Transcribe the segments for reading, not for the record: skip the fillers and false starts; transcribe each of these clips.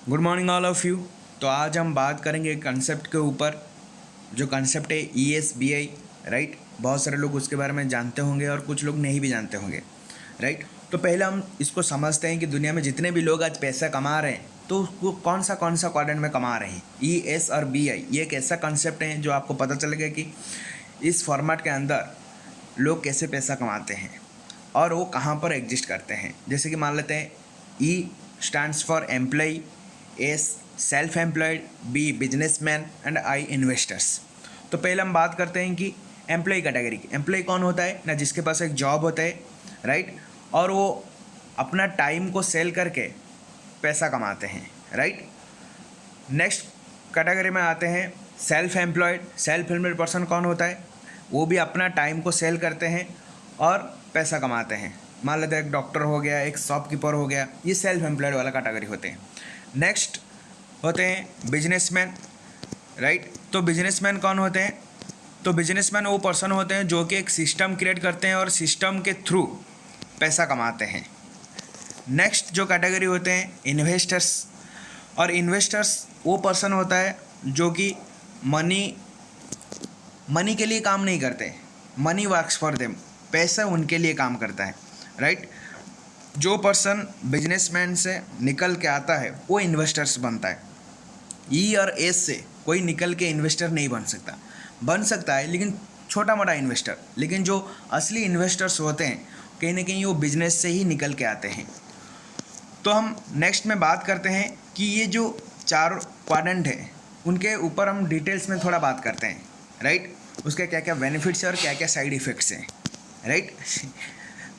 Good morning all of you. तो आज हम बात करेंगे एक कंसेप्ट के ऊपर, जो कंसेप्ट है ESBI। राइट, बहुत सारे लोग उसके बारे में जानते होंगे और कुछ लोग नहीं भी जानते होंगे। राइट, तो पहले हम इसको समझते हैं कि दुनिया में जितने भी लोग आज पैसा कमा रहे हैं तो वो कौन सा क्वाड्रेंट में कमा रहे हैं। ES और BI ये एक ऐसा कंसेप्ट है जो आपको पता चलेगा कि इस फॉर्मेट के अंदर लोग कैसे पैसा कमाते हैं और वो कहाँ पर एग्जिस्ट करते हैं। जैसे कि मान लेते हैं E stands for employ, S self employed, B businessman and I investors. तो पहले हम बात करते हैं कि एम्प्लॉय कैटेगरी की। एम्प्लॉय कौन होता है ना, जिसके पास एक जॉब होता है, राइट, और वो अपना टाइम को सेल करके पैसा कमाते हैं, राइट। नेक्स्ट कैटेगरी में आते हैं self employed. Self employed person कौन होता है, वो भी अपना टाइम को सेल करते हैं और पैसा कमाते हैं। मान लेते हैं एक डॉक्टर हो गया, एक शॉपकीपर हो गया, ये सेल्फ एम्प्लॉयड वाला कैटेगरी होते हैं। नेक्स्ट होते हैं बिजनेसमैन, राइट। तो बिजनेसमैन कौन होते हैं, तो बिजनेसमैन वो पर्सन होते हैं जो कि एक सिस्टम क्रिएट करते हैं और सिस्टम के थ्रू पैसा कमाते हैं। नेक्स्ट जो कैटेगरी होते हैं इन्वेस्टर्स, और इन्वेस्टर्स वो पर्सन होता है जो कि मनी के लिए काम नहीं करते, मनी वर्क्स फॉर देम, पैसा उनके लिए काम करता है, राइट। जो पर्सन बिजनेसमैन से निकल के आता है वो इन्वेस्टर्स बनता है। E और S से कोई निकल के इन्वेस्टर नहीं बन सकता है लेकिन छोटा मोटा इन्वेस्टर। लेकिन जो असली इन्वेस्टर्स होते हैं कहीं ना कहीं वो बिजनेस से ही निकल के आते हैं। तो हम नेक्स्ट में बात करते हैं कि ये जो चार क्वाड्रेंट हैं उनके ऊपर हम डिटेल्स में थोड़ा बात करते हैं, राइट। उसके क्या क्या बेनिफिट्स हैं और क्या क्या साइड इफ़ेक्ट्स हैं, राइट।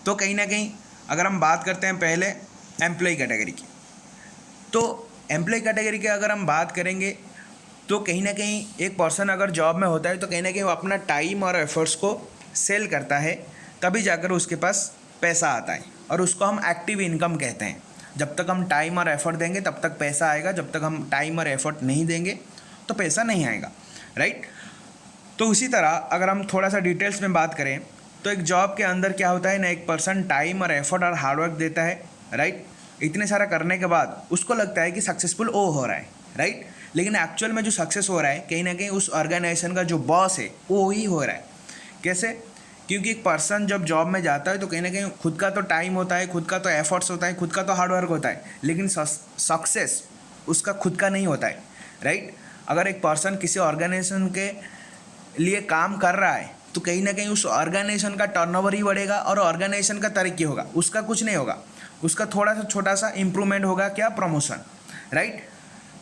तो कहीं ना कहीं अगर हम बात करते हैं पहले एम्प्लॉय कैटेगरी की, तो एम्प्लॉय कैटेगरी की अगर हम बात करेंगे तो कहीं ना कहीं एक पर्सन अगर जॉब में होता है तो कहीं ना कहीं वो अपना टाइम और एफर्ट्स को सेल करता है, तभी जाकर उसके पास पैसा आता है और उसको हम एक्टिव इनकम कहते हैं। जब तक हम टाइम और एफर्ट देंगे तब तक पैसा आएगा, जब तक हम टाइम और एफर्ट नहीं देंगे तो पैसा नहीं आएगा, राइट। तो उसी तरह अगर हम थोड़ा सा डिटेल्स में बात करें तो एक जॉब के अंदर क्या होता है ना, एक पर्सन टाइम और एफर्ट और हार्डवर्क देता है, राइट। इतने सारा करने के बाद उसको लगता है कि सक्सेसफुल वो हो रहा है, राइट। लेकिन एक्चुअल में जो सक्सेस हो रहा है कहीं ना कहीं उस ऑर्गेनाइजेशन का जो बॉस है वो ही हो रहा है। कैसे, क्योंकि एक पर्सन जब जॉब में जाता है तो कहीं ना कहीं खुद का तो टाइम होता है, खुद का तो एफर्ट्स होता है, खुद का तो हार्डवर्क होता है, लेकिन सक्सेस उसका खुद का नहीं होता है, राइट। अगर एक पर्सन किसी ऑर्गेनाइजेशन के लिए काम कर रहा है तो कहीं ना कहीं उस ऑर्गेनाइजेशन का टर्नओवर ही बढ़ेगा और ऑर्गेनाइजेशन का तरक्की होगा, उसका कुछ नहीं होगा, उसका थोड़ा सा छोटा सा इम्प्रूवमेंट होगा, क्या, प्रमोशन, राइट।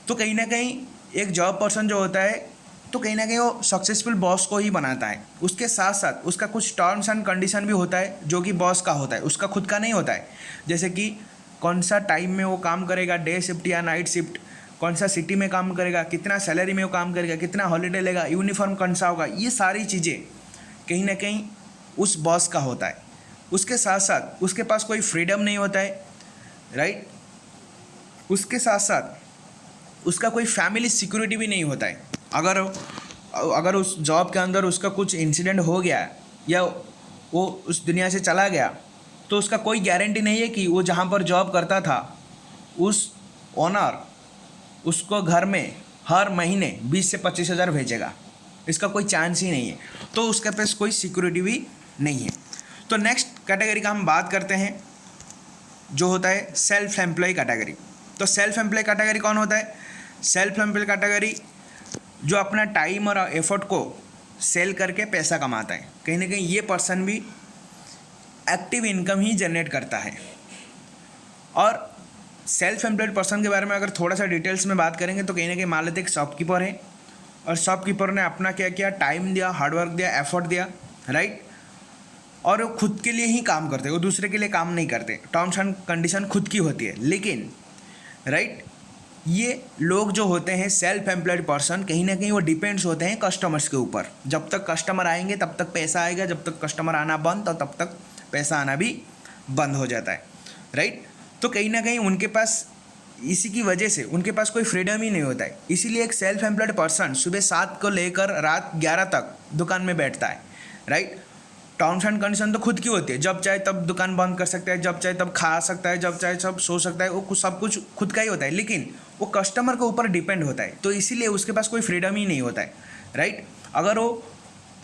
तो कहीं ना कहीं एक जॉब पर्सन जो होता है तो कहीं ना कहीं वो सक्सेसफुल बॉस को ही बनाता है। उसके साथ साथ उसका कुछ टर्म्स एंड कंडीशन भी होता है जो कि बॉस का होता है, उसका खुद का नहीं होता है। जैसे कि कौन सा टाइम में वो काम करेगा, डे शिफ्ट या नाइट शिफ्ट, कौन सा सिटी में काम करेगा, कितना सैलरी में वो काम करेगा, कितना हॉलीडे लेगा, यूनिफॉर्म कौन सा होगा, ये सारी चीज़ें कहीं ना कहीं उस बॉस का होता है। उसके साथ साथ उसके पास कोई फ्रीडम नहीं होता है, राइट। उसके साथ साथ उसका कोई फैमिली सिक्योरिटी भी नहीं होता है। अगर उस जॉब के अंदर उसका कुछ इंसिडेंट हो गया या वो उस दुनिया से चला गया तो उसका कोई गारंटी नहीं है कि वो जहाँ पर जॉब करता था उस ओनर उसको घर में हर महीने 20 से 25 हज़ार भेजेगा, इसका कोई चांस ही नहीं है। तो उसके पास कोई सिक्योरिटी भी नहीं है। तो नेक्स्ट कैटेगरी का हम बात करते हैं जो होता है सेल्फ एम्प्लॉय कैटेगरी। तो सेल्फ एम्प्लॉय कैटेगरी कौन होता है, सेल्फ एम्प्लॉय कैटेगरी जो अपना टाइम और एफर्ट को सेल करके पैसा कमाता है। कहीं ना कहीं ये पर्सन भी एक्टिव इनकम ही जनरेट करता है। और सेल्फ एम्प्लॉयड पर्सन के बारे में अगर थोड़ा सा डिटेल्स में बात करेंगे तो कहीं ना कहीं मान लेते एक शॉपकीपर है और शॉपकीपर ने अपना क्या किया, टाइम दिया, हार्डवर्क दिया, एफर्ट दिया, राइट। और वो खुद के लिए ही काम करते, वो दूसरे के लिए काम नहीं करते, टर्म्स एंड कंडीशन खुद की होती है। लेकिन राइट, ये लोग जो होते हैं सेल्फ एम्प्लॉयड पर्सन कहीं ना कहीं वो डिपेंड्स होते हैं कस्टमर्स के ऊपर। जब तक कस्टमर आएंगे तब तक पैसा आएगा, जब तक कस्टमर आना बंद तो तब तक पैसा आना भी बंद हो जाता है, राइट। तो कहीं ना कहीं उनके पास इसी की वजह से उनके पास कोई फ्रीडम ही नहीं होता है। इसीलिए एक सेल्फ एम्प्लॉयड पर्सन सुबह 7 को लेकर रात 11 तक दुकान में बैठता है, राइट। टर्म्स एंड कंडीशन तो खुद की होती है, जब चाहे तब दुकान बंद कर सकता है, जब चाहे तब खा सकता है, जब चाहे सब सो सकता है, वो सब कुछ खुद का ही होता है, लेकिन वो कस्टमर के ऊपर डिपेंड होता है, तो इसीलिए उसके पास कोई फ्रीडम ही नहीं होता है, राइट। अगर वो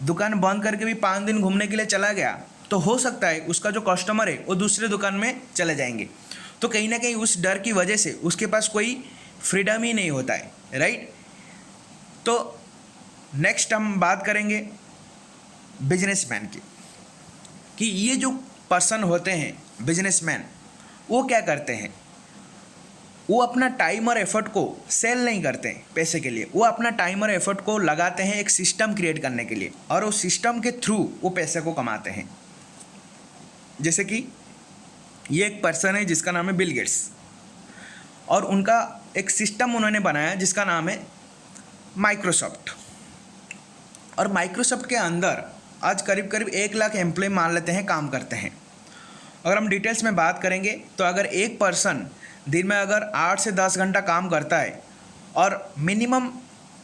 दुकान बंद करके भी 5 दिन घूमने के लिए चला गया तो हो सकता है उसका जो कस्टमर है वो दूसरे दुकान में चले जाएंगे, तो कहीं ना कहीं उस डर की वजह से उसके पास कोई फ्रीडम ही नहीं होता है, राइट। तो नेक्स्ट हम बात करेंगे बिजनेसमैन की, कि ये जो पर्सन होते हैं बिजनेसमैन, वो क्या करते हैं, वो अपना टाइम और एफर्ट को सेल नहीं करते हैं पैसे के लिए, वो अपना टाइम और एफर्ट को लगाते हैं एक सिस्टम क्रिएट करने के लिए, और उस सिस्टम के थ्रू वो पैसे को कमाते हैं। जैसे कि ये एक पर्सन है जिसका नाम है बिल गेट्स, और उनका एक सिस्टम उन्होंने बनाया जिसका नाम है माइक्रोसॉफ्ट, और माइक्रोसॉफ्ट के अंदर आज करीब करीब 1 लाख एम्प्लॉय मान लेते हैं काम करते हैं। अगर हम डिटेल्स में बात करेंगे तो अगर एक पर्सन दिन में अगर 8 से 10 घंटा काम करता है और मिनिमम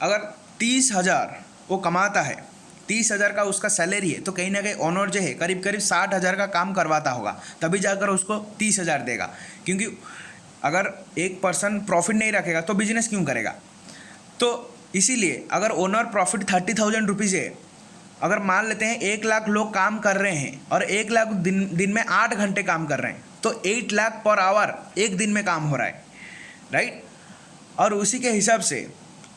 अगर 30,000 वो कमाता है, 30,000 का उसका सैलरी है, तो कहीं ना कहीं ओनर जो है करीब करीब 60,000 का काम करवाता होगा, तभी जाकर उसको 30,000 देगा, क्योंकि अगर एक पर्सन प्रॉफिट नहीं रखेगा तो बिजनेस क्यों करेगा। तो इसीलिए अगर ओनर प्रॉफिट 30,000 रुपीज़ है, अगर मान लेते हैं 1 लाख लोग काम कर रहे हैं और 1 लाख दिन में 8 घंटे काम कर रहे हैं, तो 8 लाख पर आवर एक दिन में काम हो रहा है, राइट। और उसी के हिसाब से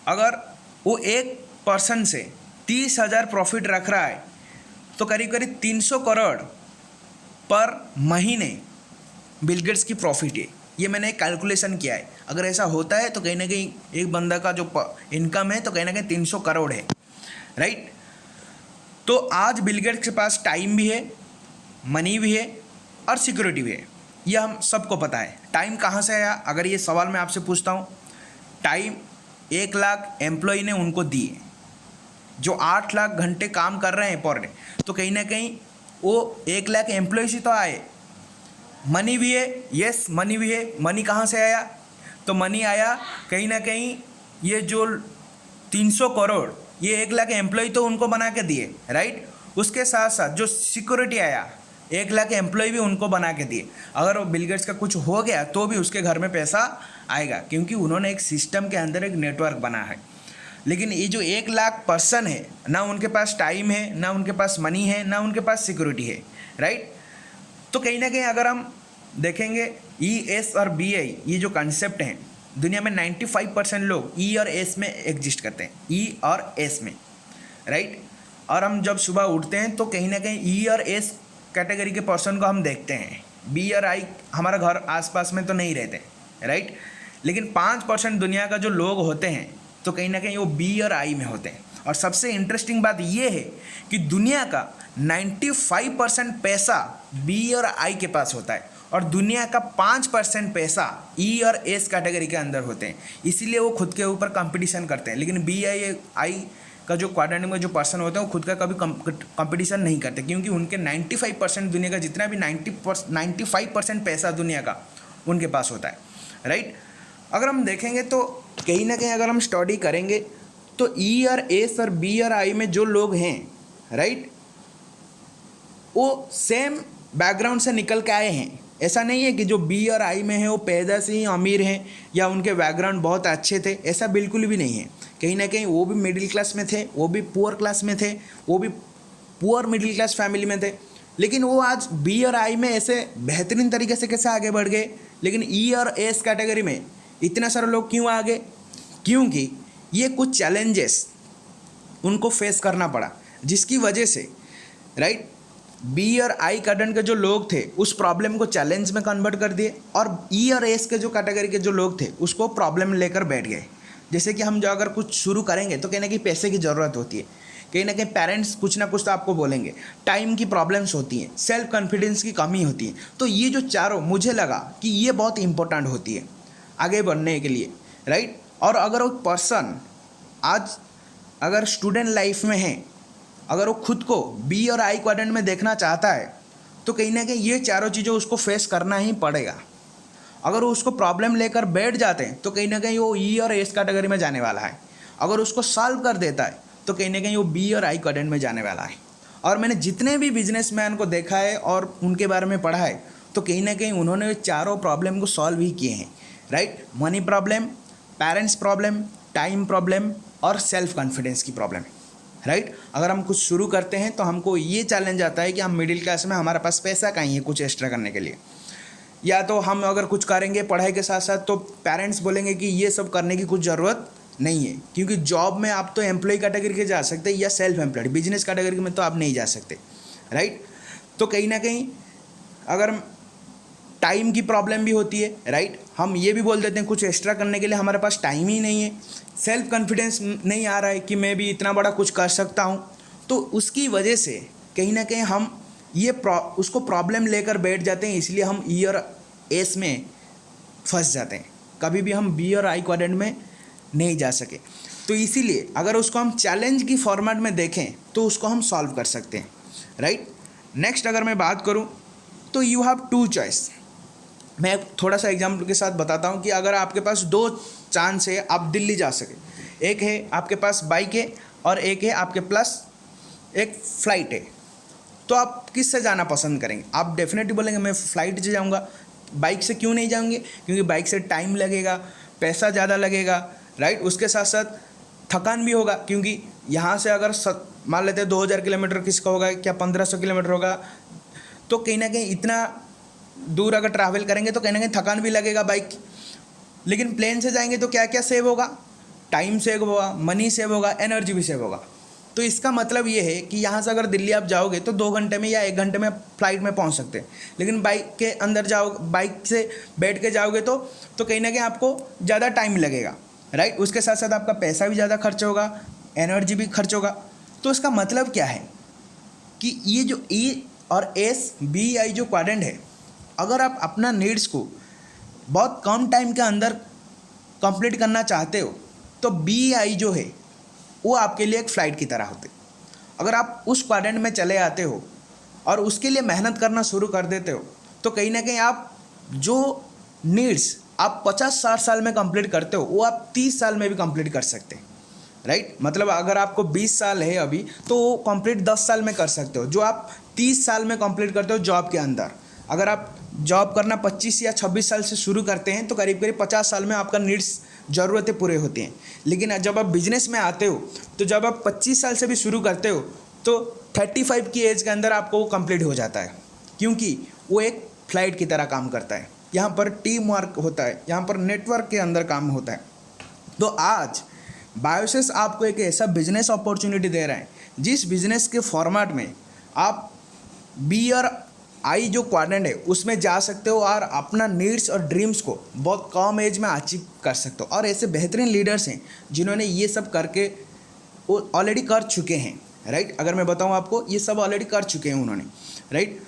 अगर वो एक पर्सन से 30,000 प्रॉफिट रख रहा है तो करीब करीब 300 करोड़ पर महीने बिल गेट्स की प्रॉफिट है। ये मैंने एक कैलकुलेशन किया है, अगर ऐसा होता है तो कहीं ना कहीं एक बंदा का जो इनकम है तो कहीं ना कहीं 300 करोड़ है, राइट। तो आज बिल गेट्स के पास टाइम भी है, मनी भी है और सिक्योरिटी भी है, ये हम सबको पता है। टाइम कहाँ से आया, अगर ये सवाल मैं आपसे पूछता हूँ, टाइम 1 लाख एम्प्लॉय ने उनको दिए जो 8 लाख घंटे काम कर रहे हैं पर डे, तो कहीं ना कहीं वो 1 लाख एम्प्लॉय से तो आए। मनी भी है, यस मनी भी है, मनी कहाँ से आया, तो मनी आया कहीं ना कहीं ये जो 300 करोड़ ये 1 लाख एम्प्लॉय तो उनको बना के दिए, राइट। उसके साथ साथ जो सिक्योरिटी आया 1 लाख एम्प्लॉय भी उनको बना के दिए। अगर वो बिल गेट्स का कुछ हो गया तो भी उसके घर में पैसा आएगा, क्योंकि उन्होंने एक सिस्टम के अंदर एक नेटवर्क बना है। लेकिन ये जो 1 लाख पर्सन है, ना उनके पास टाइम है, ना उनके पास मनी है, ना उनके पास सिक्योरिटी है, राइट। तो कहीं ना कहीं अगर हम देखेंगे ES और BI ये जो कंसेप्ट हैं, दुनिया में 95% लोग E और S में एग्जिस्ट करते हैं, E और S में, राइट। और हम जब सुबह उठते हैं तो कहीं ना कहीं E और S कैटेगरी के पर्सन को हम देखते हैं, B और I हमारा घर आसपास में तो नहीं रहते, राइट। लेकिन 5% दुनिया का जो लोग होते हैं तो कहीं ना कहीं वो B और I में होते हैं। और सबसे इंटरेस्टिंग बात ये है कि दुनिया का 95% पैसा B और I के पास होता है, और दुनिया का 5% पैसा E और S कैटेगरी के अंदर होते हैं। इसीलिए वो खुद के ऊपर कंपटीशन करते हैं, लेकिन BI का जो क्वाड्रेंट में जो पर्सन होते हैं वो खुद का कभी कंपटीशन नहीं करते, क्योंकि उनके 95% दुनिया का जितना भी 95% पैसा दुनिया का उनके पास होता है, राइट। अगर हम देखेंगे तो कहीं ना कहीं अगर हम स्टडी करेंगे तो E और S और B और I में जो लोग हैं, राइट, वो सेम बैकग्राउंड से निकल के आए हैं। ऐसा नहीं है कि जो B और I में है वो पैदा से ही अमीर हैं या उनके बैकग्राउंड बहुत अच्छे थे, ऐसा बिल्कुल भी नहीं है। कहीं ना कहीं वो भी मिडिल क्लास में थे, वो भी पुअर क्लास में थे, वो भी पुअर मिडिल क्लास फैमिली में थे, लेकिन वो आज B और I में ऐसे बेहतरीन तरीके से कैसे आगे बढ़ गए। लेकिन E और S कैटेगरी में इतना सारे लोग क्यों आ गए, क्योंकि ये कुछ चैलेंजेस उनको फेस करना पड़ा, जिसकी वजह से, राइट, B और I कैटेगरी के जो लोग थे उस प्रॉब्लम को चैलेंज में कन्वर्ट कर दिए, और E और S के जो कैटेगरी के जो लोग थे उसको प्रॉब्लम लेकर बैठ गए। जैसे कि हम जो अगर कुछ शुरू करेंगे तो कहीं ना कहीं पैसे की ज़रूरत होती है, कहीं ना कहीं पेरेंट्स कुछ ना कुछ तो आपको बोलेंगे, टाइम की प्रॉब्लम्स होती हैं, सेल्फ कॉन्फिडेंस की कमी होती है। तो ये जो चारों मुझे लगा कि ये बहुत इंपॉर्टेंट होती है आगे बढ़ने के लिए, राइट। और अगर वो पर्सन आज अगर स्टूडेंट लाइफ में है, अगर वो खुद को B और I क्वाड्रेंट में देखना चाहता है तो कहीं ना कहीं ये चारों चीज़ें उसको फेस करना ही पड़ेगा। अगर वो उसको प्रॉब्लम लेकर बैठ जाते हैं तो कहीं ना कहीं वो E और S कैटेगरी में जाने वाला है। अगर उसको सॉल्व कर देता है तो कहीं ना कहीं वो B और I क्वाड्रेंट में जाने वाला है। और मैंने जितने भी बिजनेसमैन को देखा है और उनके बारे में पढ़ा है, तो कहीं ना कहीं उन्होंने चारों प्रॉब्लम को सॉल्व ही किए हैं, right. Money problem, parents problem, time problem और सेल्फ कॉन्फिडेंस की प्रॉब्लम, राइट। अगर हम कुछ शुरू करते हैं तो हमको ये चैलेंज आता है कि हम मिडिल क्लास में, हमारे पास पैसा कहीं है कुछ एक्स्ट्रा करने के लिए, या तो हम अगर कुछ करेंगे पढ़ाई के साथ साथ तो पेरेंट्स बोलेंगे कि ये सब करने की कुछ ज़रूरत नहीं है, क्योंकि जॉब में आप तो एम्प्लॉय कैटेगरी के जा सकते हैं या सेल्फ एम्प्लॉयड, बिजनेस कैटेगरी में तो आप नहीं जा सकते, राइट। तो कहीं ना कहीं अगर टाइम की प्रॉब्लम भी होती है, राइट। हम ये भी बोल देते हैं कुछ एक्स्ट्रा करने के लिए हमारे पास टाइम ही नहीं है, सेल्फ कॉन्फिडेंस नहीं आ रहा है कि मैं भी इतना बड़ा कुछ कर सकता हूँ, तो उसकी वजह से कहीं ना कहीं हम उसको प्रॉब्लम लेकर बैठ जाते हैं, इसलिए हम ई और एस में फंस जाते हैं, कभी भी हम बी और आई क्वाड्रेंट में नहीं जा सके। तो इसीलिए अगर उसको हम चैलेंज की फॉर्मेट में देखें तो उसको हम सॉल्व कर सकते हैं, राइट। नेक्स्ट अगर मैं बात करूं तो यू हैव टू चॉइस। मैं थोड़ा सा एग्जाम्पल के साथ बताता हूं कि अगर आपके पास 2 चांस है आप दिल्ली जा सके, एक है आपके पास बाइक है और एक है आपके पास एक फ़्लाइट है, तो आप किससे जाना पसंद करेंगे? आप डेफिनेटली बोलेंगे मैं फ़्लाइट से जाऊँगा। बाइक से क्यों नहीं जाएंगे? क्योंकि बाइक से टाइम लगेगा, पैसा ज़्यादा लगेगा, राइट। उसके साथ साथ थकान भी होगा, क्योंकि यहाँ से अगर मान लेते हैं 2000 किलोमीटर किसका होगा, क्या 1500 किलोमीटर होगा, तो कहीं ना कहीं इतना दूर अगर ट्रैवल करेंगे तो कहीं ना कहीं थकान भी लगेगा बाइक। लेकिन प्लेन से जाएंगे तो क्या क्या सेव होगा? टाइम सेव होगा, मनी सेव होगा, एनर्जी भी सेव होगा। तो इसका मतलब ये है कि यहाँ से अगर दिल्ली आप जाओगे तो 2 घंटे में या 1 घंटे में फ्लाइट में पहुँच सकते हैं, लेकिन बाइक के अंदर बाइक से बैठ के जाओगे तो कहीं ना कहीं आपको ज़्यादा टाइम लगेगा, राइट। उसके साथ साथ आपका पैसा भी ज़्यादा खर्च होगा, एनर्जी भी खर्च होगा। तो इसका मतलब क्या है कि ये जो ई और एस बी आई जो क्वाड्रेंट है, अगर आप अपना नीड्स को बहुत कम टाइम के अंदर कंप्लीट करना चाहते हो तो बी आई जो है वो आपके लिए एक फ़्लाइट की तरह होते। अगर आप उस क्वाड्रेंट में चले आते हो और उसके लिए मेहनत करना शुरू कर देते हो तो कहीं ना कहीं आप जो नीड्स आप 50-60 साल में कंप्लीट करते हो वो आप 30 साल में भी कंप्लीट कर सकते हैं, राइट। मतलब अगर आपको 20 साल है अभी तो वो कंप्लीट 10 साल में कर सकते हो, जो आप 30 साल में कंप्लीट करते हो जॉब के अंदर। अगर आप जॉब करना 25 या 26 साल से शुरू करते हैं तो करीब करीब 50 साल में आपका नीड्स ज़रूरतें पूरे होती हैं। लेकिन जब आप बिजनेस में आते हो तो जब आप 25 साल से भी शुरू करते हो तो 35 की एज के अंदर आपको वो कंप्लीट हो जाता है, क्योंकि वो एक फ्लाइट की तरह काम करता है। यहाँ पर टीम वर्क होता है, यहाँ पर नेटवर्क के अंदर काम होता है। तो आज बायोसिस आपको एक ऐसा बिजनेस अपॉर्चुनिटी दे रहा है जिस बिजनेस के फॉर्मेट में आप बी और आई जो क्वाड्रेंट है उसमें जा सकते हो और अपना नीड्स और ड्रीम्स को बहुत कम एज में अचीव कर सकते हो। और ऐसे बेहतरीन लीडर्स हैं जिन्होंने ये सब करके वो ऑलरेडी कर चुके हैं, राइट। अगर मैं बताऊं आपको, ये सब ऑलरेडी कर चुके हैं उन्होंने, राइट।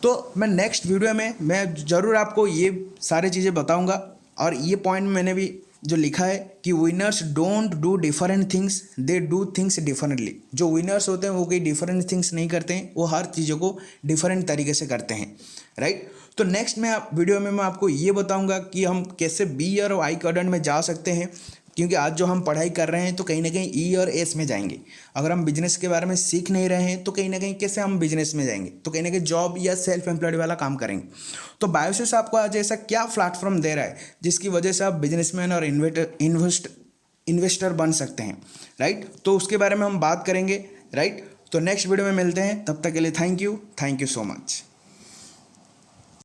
तो मैं नेक्स्ट वीडियो में मैं ज़रूर आपको ये सारी चीज़ें बताऊंगा। और ये पॉइंट मैंने भी जो लिखा है कि winners don't do different things, they do things differently. जो विनर्स होते हैं वो कोई डिफरेंट थिंग्स नहीं करते हैं, वो हर चीज़ों को डिफरेंट तरीके से करते हैं, राइट। तो नेक्स्ट वीडियो में मैं आपको ये बताऊंगा कि हम कैसे बी और आई क्वाड्रेंट में जा सकते हैं, क्योंकि आज जो हम पढ़ाई कर रहे हैं तो कहीं ना कहीं ई और एस में जाएंगे। अगर हम बिजनेस के बारे में सीख नहीं रहे हैं तो कहीं ना कहीं कैसे हम बिजनेस में जाएंगे, तो कहीं ना कहीं जॉब या सेल्फ एम्प्लॉयड वाला काम करेंगे। तो बायोसिस आपको आज ऐसा क्या प्लेटफॉर्म दे रहा है जिसकी वजह से आप बिजनेसमैन और इन्वेस्टर बन सकते हैं, राइट। तो उसके बारे में हम बात करेंगे, राइट। तो नेक्स्ट वीडियो में मिलते हैं, तब तक के लिए थैंक यू सो मच।